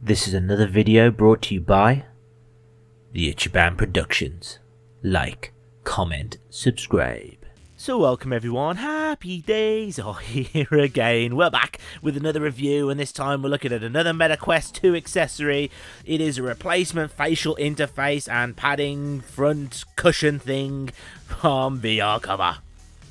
This is another video brought to you by the Ichiban Productions. Like, comment, subscribe. So welcome everyone, happy days are here again. We're back with another review, and this time we're looking at another Meta Quest 2 accessory. It is a replacement facial interface and padding front cushion thing from VR cover.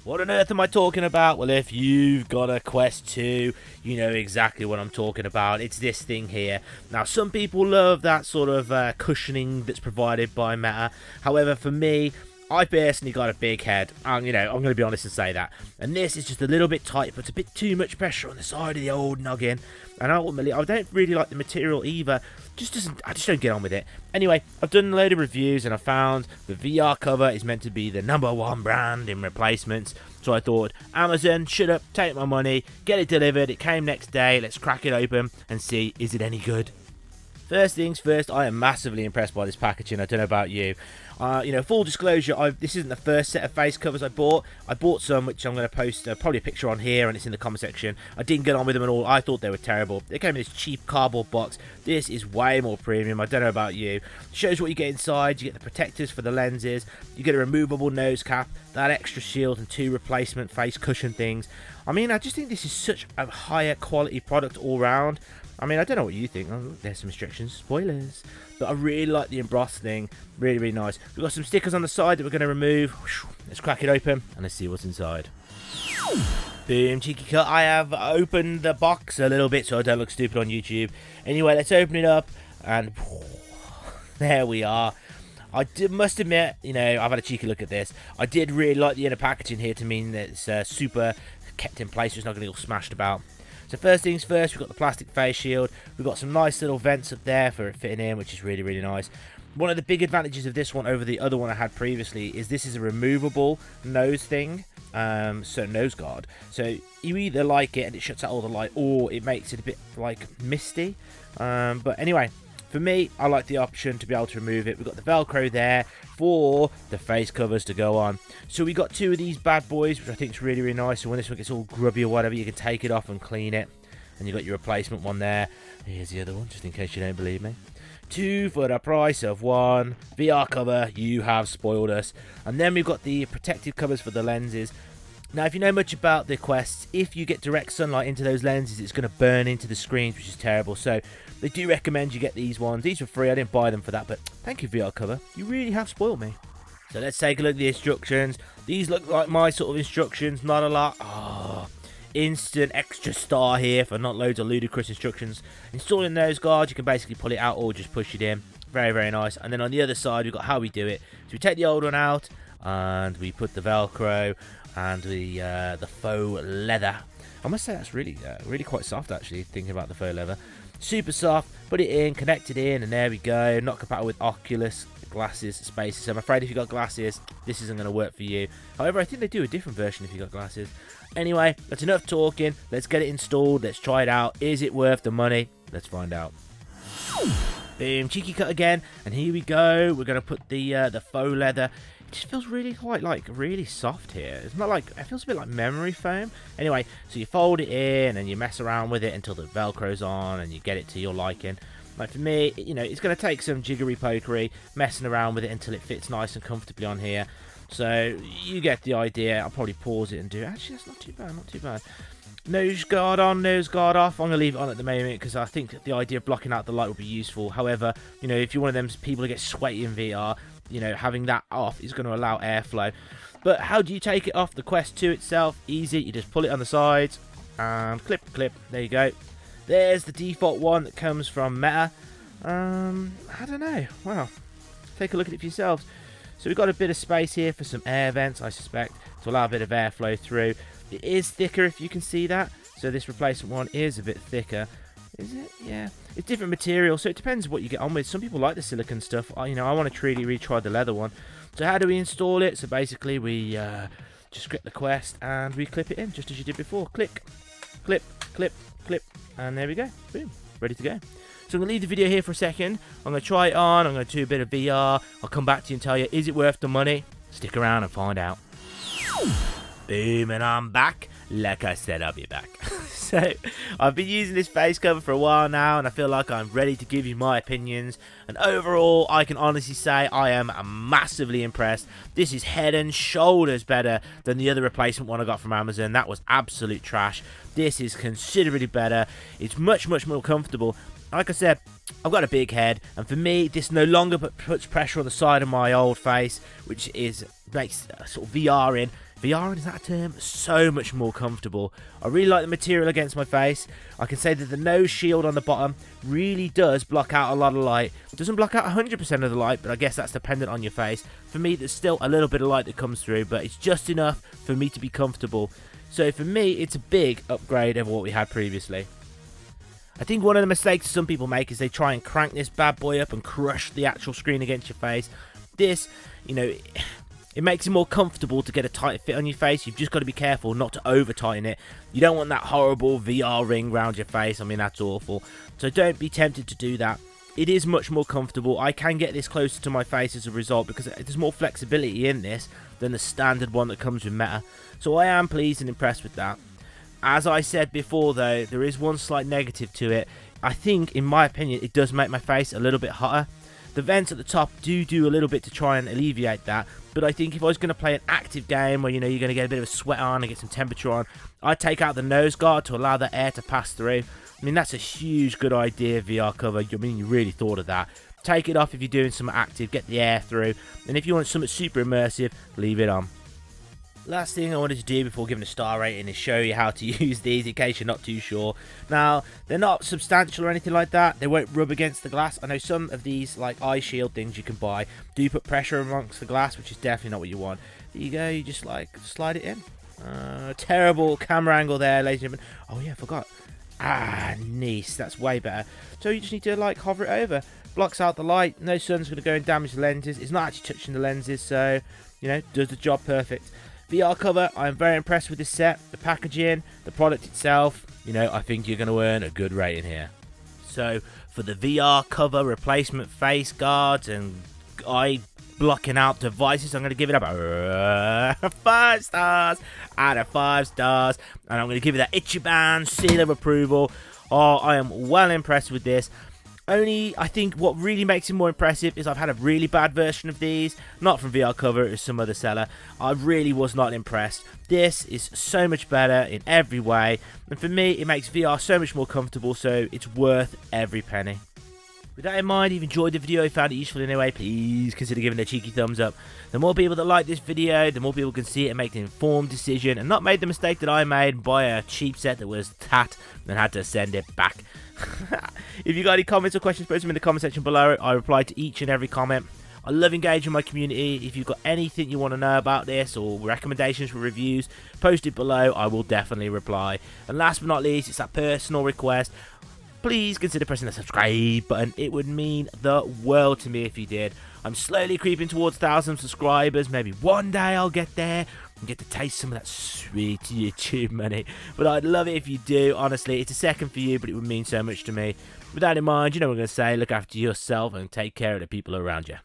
What on earth am I talking about? Well, if you've got a Quest 2, you know exactly what I'm talking about. It's this thing here. Now, some people love that sort of cushioning that's provided by Meta. However, for me, I personally got a big head. I'm going to be honest and say that. And this is just a little bit tight, puts a bit too much pressure on the side of the old noggin. And ultimately, I don't really like the material either. I just don't get on with it. Anyway, I've done a load of reviews and I found the VR cover is meant to be the #1 brand in replacements. So I thought, Amazon, shut up, take my money, get it delivered. It came next day. Let's crack it open and see, is it any good? First things first, I am massively impressed by this packaging. I don't know about you. Full disclosure, this isn't the first set of face covers I bought. I bought some, which I'm going to post probably a picture on here, and it's in the comment section. I didn't get on with them at all. I thought they were terrible. They came in this cheap cardboard box. This is way more premium. I don't know about you. It shows what you get inside. You get the protectors for the lenses. You get a removable nose cap, that extra shield, and 2 replacement face cushion things. I mean, I just think this is such a higher quality product all round. I mean, I don't know what you think. Oh, there's some instructions. Spoilers. But I really like the embossed thing. Really, really nice. We've got some stickers on the side that we're going to remove. Let's crack it open and let's see what's inside. Boom, cheeky cut. I have opened the box a little bit so I don't look stupid on YouTube. Anyway, let's open it up. And there we are. Must admit, I've had a cheeky look at this. I did really like the inner packaging here to mean that it's super kept in place so it's not going to get all smashed about. So first things first, we've got the plastic face shield. We've got some nice little vents up there for it fitting in, which is really, really nice. One of the big advantages of this one over the other one I had previously is this is a removable nose thing, so nose guard. So you either like it and it shuts out all the light, or it makes it a bit like misty. But anyway, for me, I like the option to be able to remove it. We've got the Velcro there for the face covers to go on. So we got 2 of these bad boys, which I think is really, really nice. So when this one gets all grubby or whatever, you can take it off and clean it. And you got your replacement one there. Here's the other one, just in case you don't believe me. 2 for the price of 1. VR cover, you have spoiled us. And then we've got the protective covers for the lenses. Now, if you know much about the Quests, if you get direct sunlight into those lenses, it's going to burn into the screens, which is terrible. So they do recommend you get these ones. These were free. I didn't buy them for that, but thank you, VR cover. You really have spoiled me. So let's take a look at the instructions. These look like my sort of instructions. Not a lot. Oh, instant extra star here for not loads of ludicrous instructions. Installing those guards, you can basically pull it out or just push it in. Very, very nice. And then on the other side, we've got how we do it. So we take the old one out and we put the Velcro and the faux leather. I must say that's really quite soft, actually, thinking about the faux leather. Super soft. Put it in, connect it in, and there we go. Not compatible with Oculus glasses spaces. So I'm afraid if you got glasses, this isn't going to work for you. However, I think they do a different version if you got glasses. Anyway, that's enough talking. Let's get it installed. Let's try it out. Is it worth the money? Let's find out. Boom, cheeky cut again, and here we go. We're going to put the faux leather. It just feels really really soft here. It's not like, it feels a bit like memory foam. Anyway, so you fold it in and you mess around with it until the Velcro's on and you get it to your liking. Like for me, it's going to take some jiggery pokery, messing around with it until it fits nice and comfortably on here. So you get the idea. I'll probably pause it and do it. Actually, that's not too bad, not too bad. Nose guard on, nose guard off. I'm going to leave it on at the moment because I think the idea of blocking out the light will be useful. However, if you're one of them people who get sweaty in VR, having that off is going to allow airflow. But how do you take it off? The Quest 2 itself, easy. You just pull it on the sides and clip. There you go. There's the default one that comes from Meta. I don't know. Well, take a look at it for yourselves. So we've got a bit of space here for some air vents, I suspect, to allow a bit of airflow through. It is thicker, if you can see that. So this replacement one is a bit thicker. Is it? Yeah. It's different material, so it depends what you get on with. Some people like the silicone stuff. I want to really retry the leather one. So how do we install it? So basically we just grip the Quest and we clip it in, just as you did before. Click, clip, clip, clip, and there we go. Boom. Ready to go. So I'm going to leave the video here for a second. I'm going to try it on. I'm going to do a bit of VR. I'll come back to you and tell you, is it worth the money? Stick around and find out. Boom, and I'm back. like I said, I'll be back. So, I've been using this face cover for a while now, and I feel like I'm ready to give you my opinions. And overall, I can honestly say I am massively impressed. This is head and shoulders better than the other replacement one I got from Amazon. That was absolute trash. This is considerably better. It's much more comfortable. Like I said, I've got a big head, and for me, this no longer puts pressure on the side of my old face, which makes sort of VR in, is that a term? So much more comfortable. I really like the material against my face. I can say that the nose shield on the bottom really does block out a lot of light. It doesn't block out 100% of the light, but I guess that's dependent on your face. For me, there's still a little bit of light that comes through, but it's just enough for me to be comfortable. So for me, it's a big upgrade over what we had previously. I think one of the mistakes some people make is they try and crank this bad boy up and crush the actual screen against your face. This, it makes it more comfortable to get a tight fit on your face. You've just got to be careful not to over tighten it. You don't want that horrible VR ring around your face. I mean, that's awful. So don't be tempted to do that. It is much more comfortable. I can get this closer to my face as a result because there's more flexibility in this than the standard one that comes with Meta. So I am pleased and impressed with that. As I said before though, there is one slight negative to it. I think, in my opinion, it does make my face a little bit hotter. The vents at the top do a little bit to try and alleviate that. But I think if I was going to play an active game where, you're going to get a bit of a sweat on and get some temperature on, I'd take out the nose guard to allow the air to pass through. I mean, that's a huge good idea, VR cover. I mean, you really thought of that. Take it off if you're doing some active, get the air through. And if you want something super immersive, leave it on. Last thing I wanted to do before giving a star rating is show you how to use these in case you're not too sure. Now, they're not substantial or anything like that. They won't rub against the glass. I know some of these like eye shield things you can buy do put pressure amongst the glass, which is definitely not what you want. There you go, you just like slide it in. Terrible camera angle there, ladies and gentlemen. Oh yeah, I forgot. Nice, that's way better. So you just need to like hover it over. Blocks out the light, no sun's going to go and damage the lenses. It's not actually touching the lenses, so, does the job perfect. VR cover, I'm very impressed with this set, the packaging, the product itself. I think you're going to earn a good rating here. So, for the VR cover replacement face guards and eye blocking out devices, I'm going to give it up 5 stars out of 5 stars. And I'm going to give it that Ichiban seal of approval. Oh, I am well impressed with this. Only, I think what really makes it more impressive is I've had a really bad version of these. Not from VR cover, it was some other seller. I really was not impressed. This is so much better in every way. And for me, it makes VR so much more comfortable, so it's worth every penny. With that in mind, if you enjoyed the video, found it useful in any way, please consider giving it a cheeky thumbs up. The more people that like this video, the more people can see it and make an informed decision and not make the mistake that I made and buy a cheap set that was tat and had to send it back. If you got any comments or questions, post them in the comment section below. I reply to each and every comment. I love engaging my community. If you've got anything you want to know about this or recommendations for reviews, post it below. I will definitely reply. And last but not least, it's that personal request. Please consider pressing the subscribe button. It would mean the world to me if you did. I'm slowly creeping towards 1,000 subscribers. Maybe one day I'll get there and get to taste some of that sweet YouTube money. But I'd love it if you do. Honestly, it's a second for you, but it would mean so much to me. With that in mind, you know what I'm going to say. Look after yourself and take care of the people around you.